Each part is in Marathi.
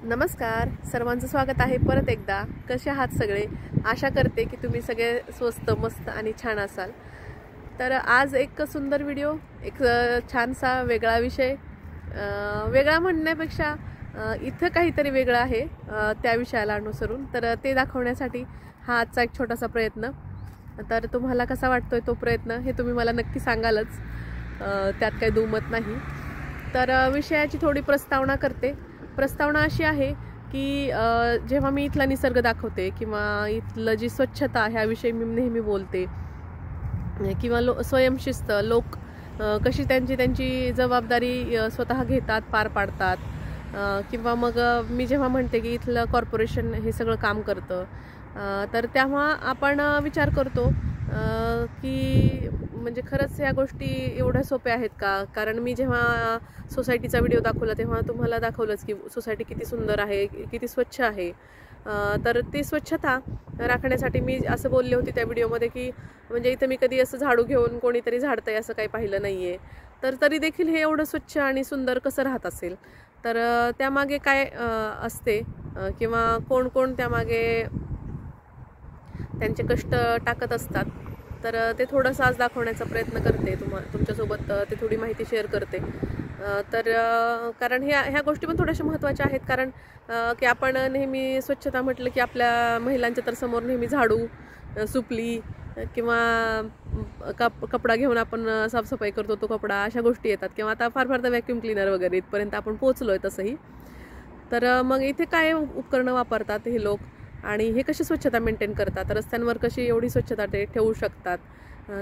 नमस्कार, सर्वांचं स्वागत आहे परत एकदा. कसे आहात सगळे? आशा करते की तुम्ही सगळे स्वस्त मस्त आणि छान असाल. तर आज एक सुंदर व्हिडिओ, एक छानसा वेगळा विषय, वेगळा म्हणण्यापेक्षा इथं काहीतरी वेगळं आहे त्या विषयाला अनुसरून, तर ते दाखवण्यासाठी हा आजचा एक छोटासा प्रयत्न. तर तुम्हाला कसा वाटतोय तो प्रयत्न हे तुम्ही मला नक्की सांगालच, त्यात काही दुमत नाही. तर विषयाची थोडी प्रस्तावना करते. प्रस्तावना अशी आहे की जेव्हा मी इथला निसर्ग दाखवते किंवा इथलं जी स्वच्छता ह्याविषयी मी नेहमी बोलते, किंवा स्वयंशिस्त लोक कशी त्यांची जबाबदारी स्वतः घेतात, पार पाडतात, किंवा मग मी जेव्हा म्हणते की इथलं कॉर्पोरेशन हे सगळं काम करतं, तर तेव्हा आपण विचार करतो की म्हणजे खरंच ह्या गोष्टी एवढ्या सोप्या आहेत का? कारण मी जेव्हा सोसायटीचा व्हिडिओ दाखवला तेव्हा तुम्हाला दाखवलंच की सोसायटी किती सुंदर आहे, किती स्वच्छ आहे. तर ती स्वच्छता राखण्यासाठी मी असं बोलले होते त्या व्हिडिओमध्ये की म्हणजे इथं मी कधी असं झाडू घेऊन कोणीतरी झाडतंय असं काही पाहिलं नाही आहे. तर तरी देखील हे एवढं स्वच्छ आणि सुंदर कसं राहत असेल? तर त्यामागे काय असते, किंवा कोण कोण त्यामागे त्यांचे कष्ट टाकत असतात, तर ते थोडंसं आज दाखवण्याचा प्रयत्न करते. तुमच्यासोबत ते थोडी माहिती शेअर करते. तर कारण ह्या गोष्टी पण थोड्याशा महत्त्वाच्या आहेत. कारण की आपण नेहमी स्वच्छता म्हटलं की आपल्या महिलांच्या तर समोर नेहमी झाडू, सुपली किंवा कपडा घेऊन आपण साफसफाई करतो, तो कपडा, अशा गोष्टी येतात. किंवा आता फार तर व्हॅक्यूम क्लीनर वगैरे इथपर्यंत आपण पोहोचलो आहे तसंही. तर मग इथे काय उपकरणं वापरतात हे लोक, आणि हे कशी स्वच्छता मेंटेन करतात, रस्त्यांवर कशी एवढी स्वच्छता ठेवू शकतात.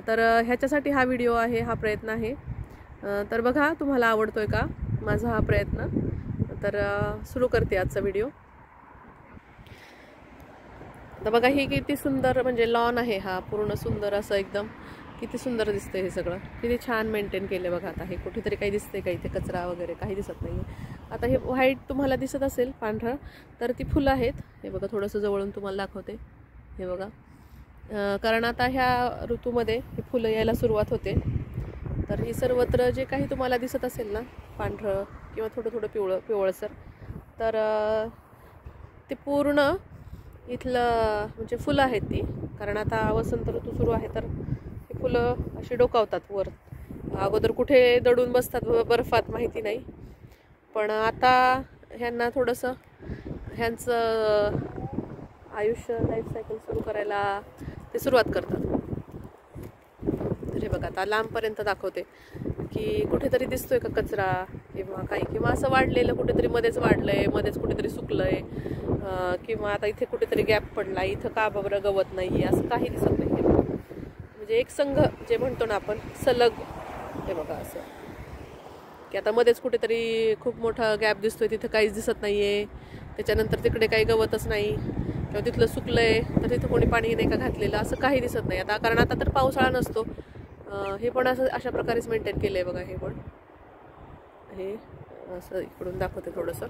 तर ह्याच्यासाठी हा व्हिडिओ आहे, हा प्रयत्न आहे. तर बघा तुम्हाला आवडतोय का माझा हा प्रयत्न. तर सुरू करते आजचा व्हिडिओ. तर बघा ही किती सुंदर म्हणजे लॉन आहे, हा पूर्ण सुंदर असं एकदम किती सुंदर दिसतंय. हे सगळं किती छान मेंटेन केलं बघा. आता हे कुठेतरी काही दिसतंय का? इथे कचरा वगैरे काही दिसत नाही. आता हे व्हाईट तुम्हाला दिसत असेल, पांढरं, तर ती फुलं आहेत. हे बघा थोडंसं जवळून तुम्हाला दाखवते. हे बघा, कारण आता ह्या ऋतूमध्ये हे फुलं यायला सुरुवात होते. तर ही सर्वत्र जे काही तुम्हाला दिसत असेल ना, पांढरं किंवा थोडं पिवळसर, तर ते पूर्ण इथलं म्हणजे फुलं आहेत ती. कारण आता वसंत ऋतू सुरू आहे, तर ही फुलं अशी डोकावतात वर. अगोदर कुठे दडून बसतात बर्फात माहिती नाही, पण आता ह्यांना थोडंसं ह्यांचं आयुष्य, लाईफ सायकल सुरू करायला ते सुरुवात करतात. तर हे बघा आता लांबपर्यंत दाखवते की कुठेतरी दिसतोय का कचरा किंवा काही, किंवा असं वाढलेलं कुठेतरी मध्येच वाढलंय, मध्येच कुठेतरी सुकलंय, किंवा आता इथे कुठेतरी गॅप पडला, इथं का बरं गवत नाही, असं काही दिसत नाही. म्हणजे एक संघ जे म्हणतो ना आपण, सलग. हे बघा असं की आता मध्येच कुठेतरी खूप मोठा गॅप दिसतोय, तिथं काहीच दिसत नाहीये. त्याच्यानंतर तिकडे काही गवतच नाही, किंवा तिथलं सुकलंय तर तिथं कोणी पाणी नाही का घातलेलं, असं काही दिसत नाही. आता कारण आता तर पावसाळा नसतो. हे पण असं अशा प्रकारेच मेंटेन केलं आहे बघा. हे पण हे असं इकडून दाखवते थोडंसं.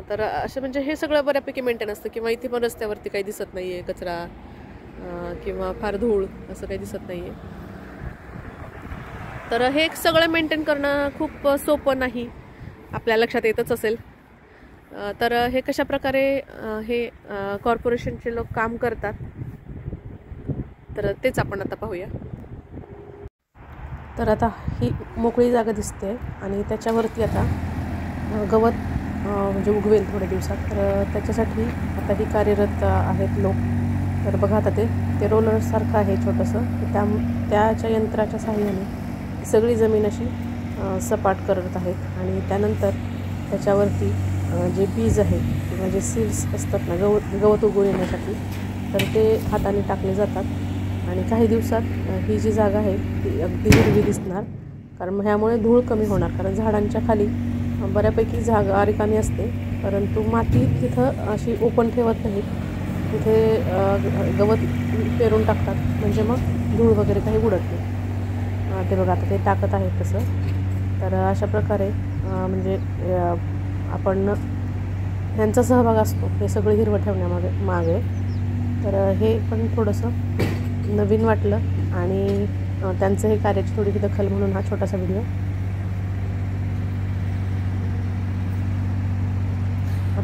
तर असं म्हणजे हे सगळं बऱ्यापैकी मेंटेन असतं. किंवा इथे पण रस्त्यावरती काही दिसत नाही आहे कचरा, किंवा फार धूळ, असं काही दिसत नाही आहे. तर हे सगळं मेंटेन करणं खूप सोपं नाही, आपल्या लक्षात येतच असेल. तर हे कशा प्रकारे हे कॉर्पोरेशनचे लोक काम करतात, तर तेच आपण आता पाहूया. तर आता ही मोकळी जागा दिसते आणि त्याच्यावरती आता गवत म्हणजे उगवेल थोड्या दिवसात. तर त्याच्यासाठी आता ही कार्यरत आहेत लोक. तर बघा आता ते रोलरसारखं आहे छोटंसं, त्याच्या यंत्राच्या साहाय्याने सगळी जमीन अशी सपाट करत आहेत. आणि त्यानंतर त्याच्यावरती जे बीज आहे किंवा जे सीड्स असतात ना, गवत उगवून येण्यासाठी, तर ते हाताने टाकले जातात. आणि काही दिवसात ही जी जागा आहे ती अगदी हिरवी दिसणार. कारण ह्यामुळे धूळ कमी होणार. कारण झाडांच्या खाली बऱ्यापैकी जागा रिकामी असते, परंतु माती तिथं अशी ओपन ठेवत नाहीत. तिथे गवत पेरून टाकतात, म्हणजे मग धूळ वगैरे काही उडत नाही. ते बघा आता ते टाकत आहेत तसं. तर अशा प्रकारे म्हणजे आपण ह्यांचा सहभाग असतो हे सगळं हिरवं ठेवण्यामागे. तर हे पण थोडंसं नवीन वाटलं, आणि त्यांचं हे कार्याची थोडी दखल म्हणून हा छोटासा व्हिडिओ.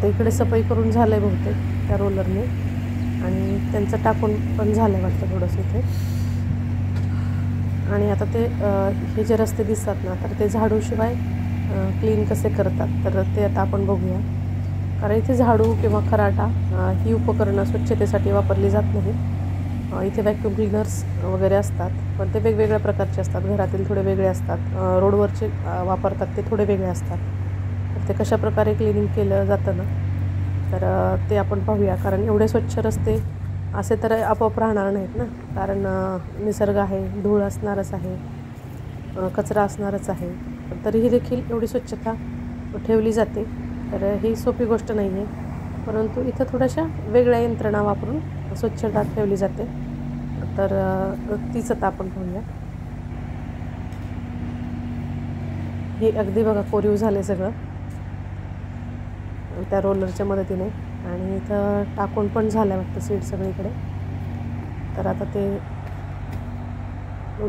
आता इकडे सफाई करून झालं आहे बहुतेक त्या रोलरने, आणि त्यांचं टाकून पण झालं आहे वाटतं थोडंसं इथे. आणि आता ते हे जे रस्ते दिसतात ना, तर ते झाडूशिवाय क्लीन कसे करतात तर ते आता आपण बघूया. कारण इथे झाडू किंवा खराटा ही उपकरणं स्वच्छतेसाठी वापरली जात नाही. इथे व्हॅक्यूम क्लीनर्स वगैरे असतात, पण ते वेगवेगळ्या प्रकारचे असतात. घरातील थोडे वेगळे असतात, रोडवरचे वापरतात ते थोडे वेगळे असतात. तर ते कशाप्रकारे क्लिनिंग केलं जातं ना, तर ते आपण पाहूया. कारण एवढे स्वच्छ रस्ते असे तर आपोआप राहणार नाहीत ना, कारण निसर्ग आहे, धूळ असणारच आहे, कचरा असणारच आहे. पण तरीही देखील एवढी स्वच्छता ठेवली जाते. तर ही सोपी गोष्ट नाही आहे, परंतु इथं थोड्याशा वेगळ्या यंत्रणा वापरून स्वच्छता ठेवली जाते. तर तीच आता आपण पाहूया. हे अगदी बघा कोरीव झाले सगळं त्या रोलरच्या मदतीने, आणि इथं टाकून पण झालं वाटतं सीड सगळीकडे. तर आता ते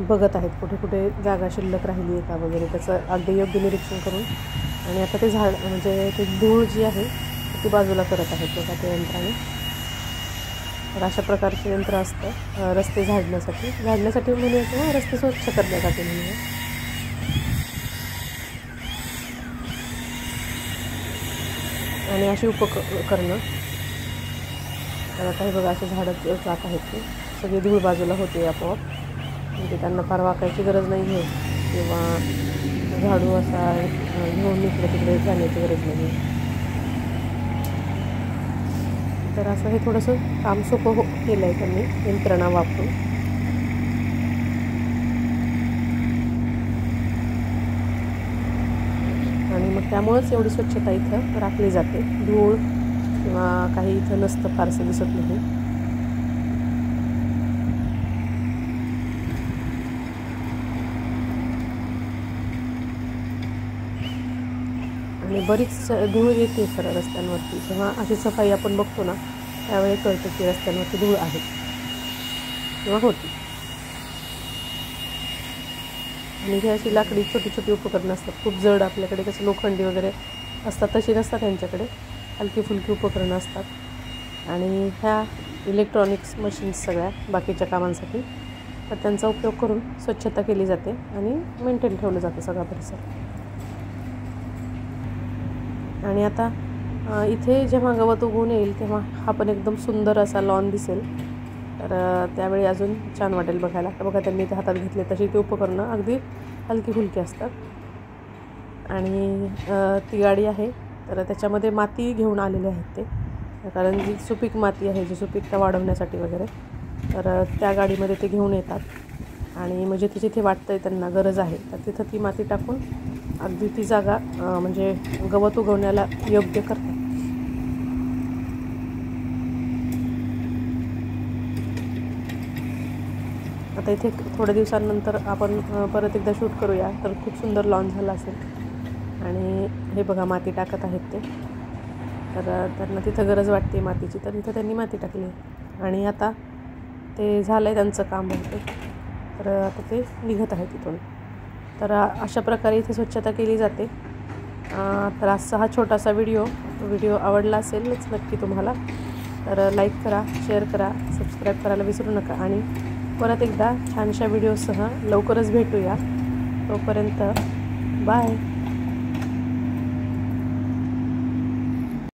बघत आहेत कुठे कुठे जागा शिल्लक राहिली आहे का वगैरे, त्याचं अगदी योग्य निरीक्षण करून. आणि आता ते झाड म्हणजे ते धूळ जी आहे ती बाजूला करत आहेत बघा ते यंत्राने. तर अशा प्रकारचे यंत्र असतं रस्ते झाडण्यासाठी म्हणूया, किंवा रस्ते स्वच्छ करण्यासाठी म्हणूया. आणि अशी उपकरणं तर आता हे बघा असे झाडं जात आहेत, ते सगळी धूळ बाजूला होते आपोआप. म्हणजे त्यांना फार वाकायची गरज नाही आहे, किंवा झाडू असा घेऊन इकडे तिकडे जाण्याची गरज नाही आहे. तर असं हे थोडंसं काम सोपं केलं आहे त्यांनी यंत्रणा वापरून. आणि मग त्यामुळंच एवढी स्वच्छता इथं राखली जाते. धूळ किंवा काही इथं नसतं, फारसं दिसत नाही. आणि बरीच धूळ येते खरं रस्त्यांवरती. जेव्हा अशी सफाई आपण बघतो ना, त्यावेळी कळतं की रस्त्यांवरती धूळ आहे किंवा होती. आणि ही अशी लाकडी छोटी छोटी उपकरणं असतात, खूप जड. आपल्याकडे कसं लोखंडी वगैरे असतात तशी नसतात त्यांच्याकडे, हलकी फुलकी उपकरणं असतात. आणि ह्या इलेक्ट्रॉनिक्स मशीन्स सगळ्या बाकीच्या कामांसाठी, तर त्यांचा उपयोग करून स्वच्छता केली जाते आणि मेंटेन ठेवलं जातं सगळा परिसर. आणि आता इथे जेव्हा गवत उगवून येईल तेव्हा हा पण एकदम सुंदर असा लॉन दिसेल. तर त्यावेळी अजून छान वाटेल बघायला. तर बघा त्यांनी ते हातात घेतले तशी ती उपकरणं अगदी हलकी फुलकी असतात. आणि ती गाडी आहे, तर त्याच्यामध्ये माती घेऊन आलेले आहेत ते, कारण जी सुपीक माती आहे, जी सुपीकता वाढवण्यासाठी वगैरे, तर त्या गाडीमध्ये ते घेऊन येतात. आणि म्हणजे ती जिथे वाटतं त्यांना गरज आहे तर तिथं ती माती टाकून अगदी ती जागा म्हणजे गवत उगवण्याला योग्य करतात. आता इथे थोड्या दिवसांनंतर आपण परत एकदा शूट करूया, तर खूप सुंदर लॉन झालं असेल. आणि हे बघा माती टाकत आहेत ते, तर त्यांना तिथं गरज वाटते मातीची, तर तिथं त्यांनी माती टाकली. आणि आता ते झालं आहे त्यांचं काम होतं, तर आता ते निघत आहे तिथून. तर अशा प्रकारे इथे स्वच्छता केली जाते. तर आजचा हा छोटासा व्हिडिओ आवडला असेलच नक्की तुम्हाला, तर लाईक करा, शेअर करा, सबस्क्राईब करायला विसरू नका. आणि परत एकदा छानशा व्हिडिओसह लवकरच भेटूया. तोपर्यंत बाय.